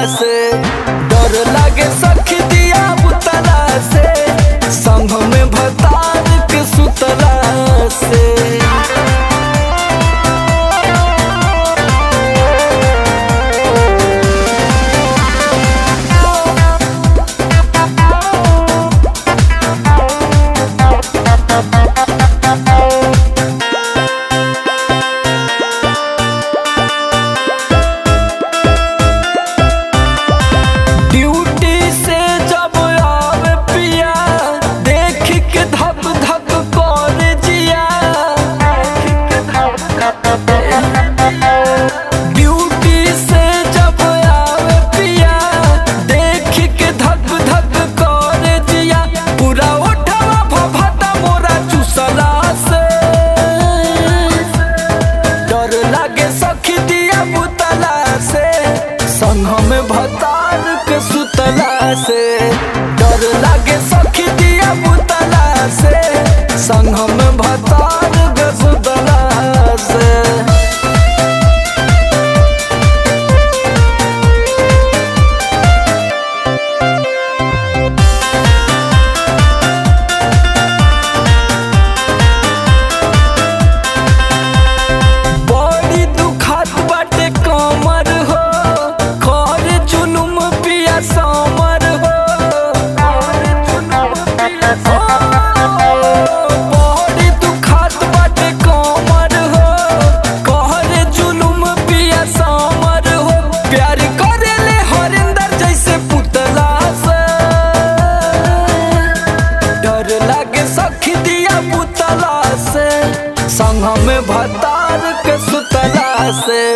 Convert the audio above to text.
से। डर लागे सखी दिया बुतला से, संग में भतार के सुतला से। संग में भतार के सुतला से। डर लागे सखी दिया बुतला से, संग में भतार के सुतला से। सखी दिया बुतला से, संग में भतार के सुतला से।